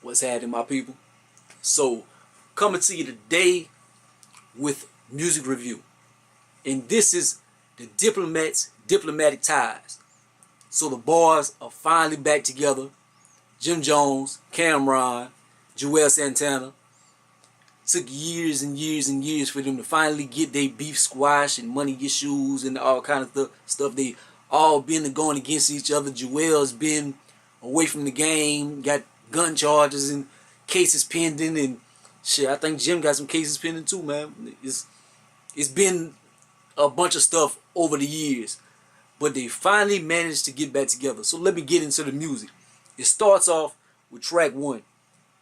What's happening, my people? So, coming to you today with music review. And this is the Diplomats Diplomatic Ties. So the boys are finally back together. Jim Jones, Cameron, Joel Santana. Took years and years and years for them to finally get their beef squashed and money issues and all kind of stuff. They all been going against each other. Joel's been away from the game, got gun charges and cases pending and shit. I think Jim got some cases pending too, man. It's been a bunch of stuff over the years, but they finally managed to get back together. So let me get into the music. It starts off with track 1,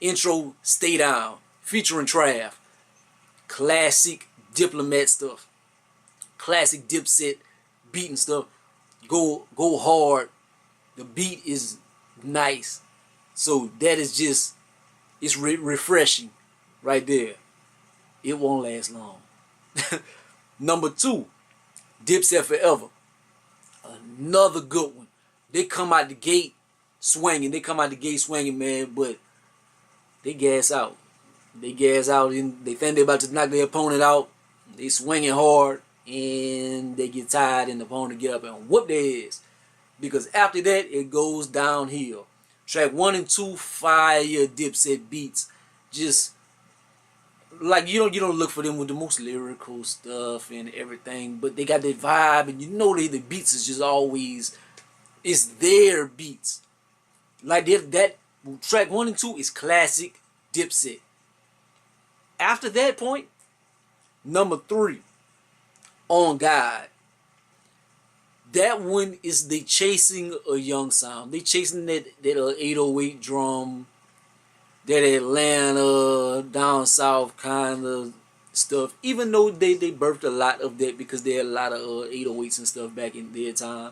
intro, Stay Down, featuring Trav. Classic Diplomat stuff, classic Dipset beat and stuff. Go hard. The beat is nice, so that is just, it's refreshing right there. It won't last long. Number 2, Dipset Forever. Another good one. They come out the gate swinging. Man, but they gas out. And they think they're about to knock their opponent out. They swinging hard and they get tired and the opponent get up and whoop their ass. Because after that, it goes downhill. Track 1 and 2, fire Dipset beats. Just like you don't look for them with the most lyrical stuff and everything, but they got that vibe, and the beats is just always, it's their beats. Like that track 1 and 2 is classic Dipset. After that point, number 3, On God. That one is they chasing a young sound. They chasing that 808 drum, that Atlanta, down south kind of stuff. Even though they birthed a lot of that because they had a lot of 808s and stuff back in their time.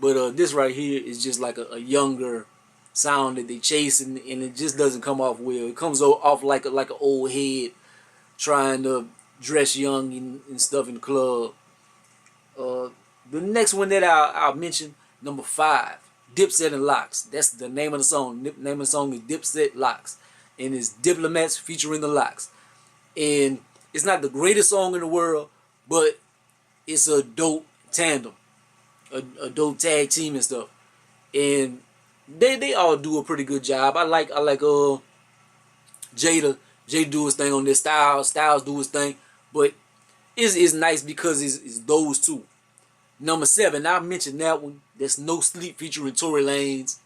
But this right here is just like a younger sound that they chasing, and it just doesn't come off well. It comes off like an old head trying to dress young and stuff in the club. The next one that I'll mention, number 5, Dipset and Locks. That's the name of the song. The name of the song is Dipset Locks, and it's Diplomats featuring the Locks. And it's not the greatest song in the world, but it's a dope tandem, a dope tag team and stuff. And they all do a pretty good job. I like Jada do his thing on this. Styles do his thing, but it's nice because it's those two. Number 7, I mentioned that one. That's No Sleep featuring Tory Lanez.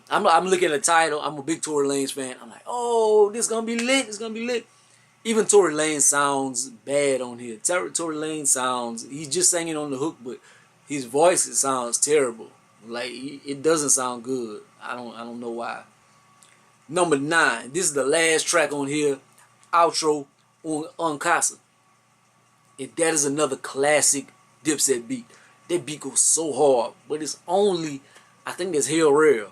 I'm looking at the title. I'm a big Tory Lanez fan. I'm like, oh, this gonna be lit. It's gonna be lit. Even Tory Lanez sounds bad on here. Tory Lanez sounds, he's just singing on the hook, but his voice, it sounds terrible. Like, it doesn't sound good. I don't know why. Number 9, this is the last track on here, outro on Casa. And that is another classic Dipset beat. That beat goes so hard, but it's only, I think it's Hell Real,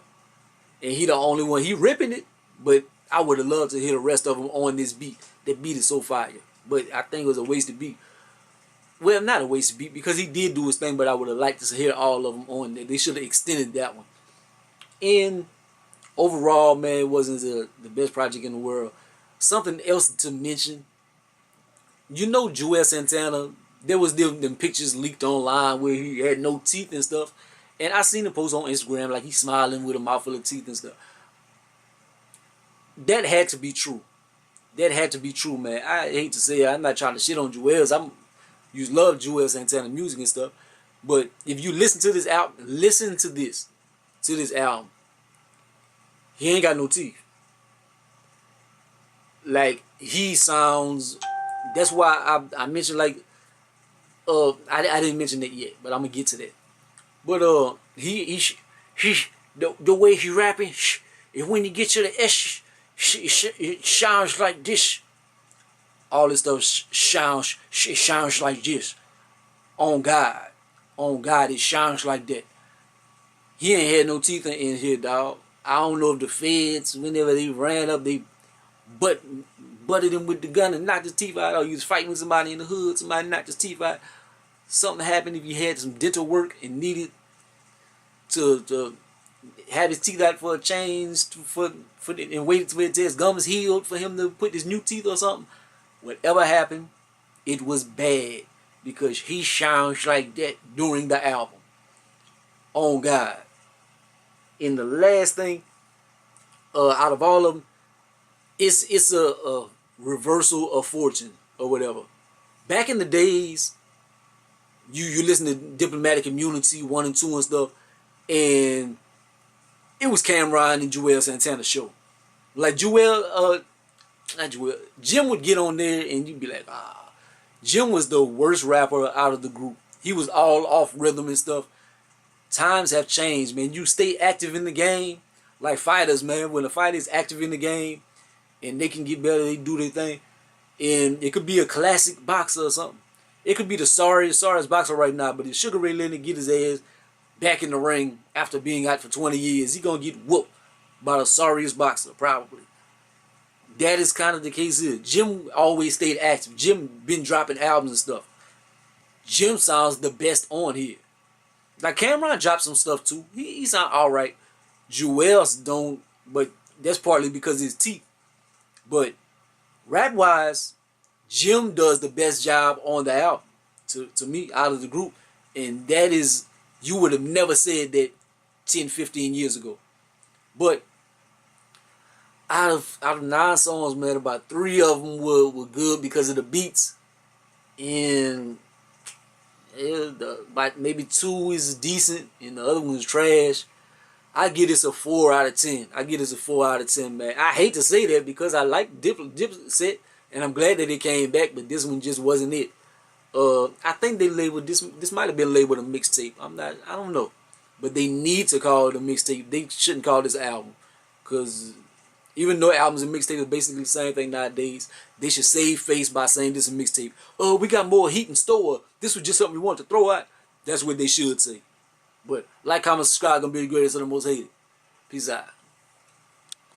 and he the only one. He ripping it, but I would have loved to hear the rest of them on this beat. That beat is so fire, but I think it was a wasted beat. Well, not a wasted beat because he did do his thing, but I would have liked to hear all of them on there. They should have extended that one. And overall, man, it wasn't the best project in the world. Something else to mention. Joel Santana, there was them pictures leaked online where he had no teeth and stuff. And I seen him post on Instagram like he's smiling with a mouthful of teeth and stuff. That had to be true. That had to be true, man. I hate to say it. I'm not trying to shit on Joel's. You love Joel Santana music and stuff. But if you listen to this album, listen to this album. He ain't got no teeth. Like, he sounds, that's why I mentioned, like, I didn't mention that yet, but I'm gonna get to that. But the way he rapping, if when you get to the S, it sounds like this. All this stuff sounds like this. On God, it sounds like that. He ain't had no teeth in here, dog. I don't know if the feds, whenever they ran up, they butted him with the gun and knocked his teeth out, or he was fighting with somebody in the hood, somebody knocked his teeth out. Something happened if you had some dental work and needed to have his teeth out for a change and wait until his gum is healed for him to put his new teeth or something. Whatever happened, it was bad because he sounds like that during the album. On God. And the last thing, out of all of them, it's a reversal of fortune or whatever. Back in the days, you listen to Diplomatic Immunity 1 and 2 and stuff, and it was Cameron and Joel Santana's show. Like Jim would get on there and you'd be like, Jim was the worst rapper out of the group. He was all off rhythm and stuff. Times have changed, man. You stay active in the game, like fighters, man. When a fighter is active in the game and they can get better, they do their thing. And it could be a classic boxer or something. It could be the sorriest boxer right now, but if Sugar Ray Leonard get his ass back in the ring after being out for 20 years, he gonna get whooped by the sorriest boxer, probably. That is kind of the case here. Jim always stayed active. Jim been dropping albums and stuff. Jim sounds the best on here. Like Cameron dropped some stuff too. He sound alright. Joel's don't, but that's partly because of his teeth. But rap wise, Jim does the best job on the album to me out of the group. And that is, you would have never said that 10, 15 years ago. But out of 9 songs, man, about 3 of them were good because of the beats. And about maybe 2 is decent and the other one's trash. I give this a 4 out of 10. I give this a 4 out of 10, man. I hate to say that because I like Dipset and I'm glad that it came back, but this one just wasn't it. I think they labeled this might have been labeled a mixtape. I don't know. But they need to call it a mixtape. They shouldn't call this album. Because even though albums and mixtapes are basically the same thing nowadays, they should save face by saying this is a mixtape. Oh, we got more heat in store. This was just something we wanted to throw out. That's what they should say. But like, comment, subscribe. Gonna be the greatest and the most hated. Peace out.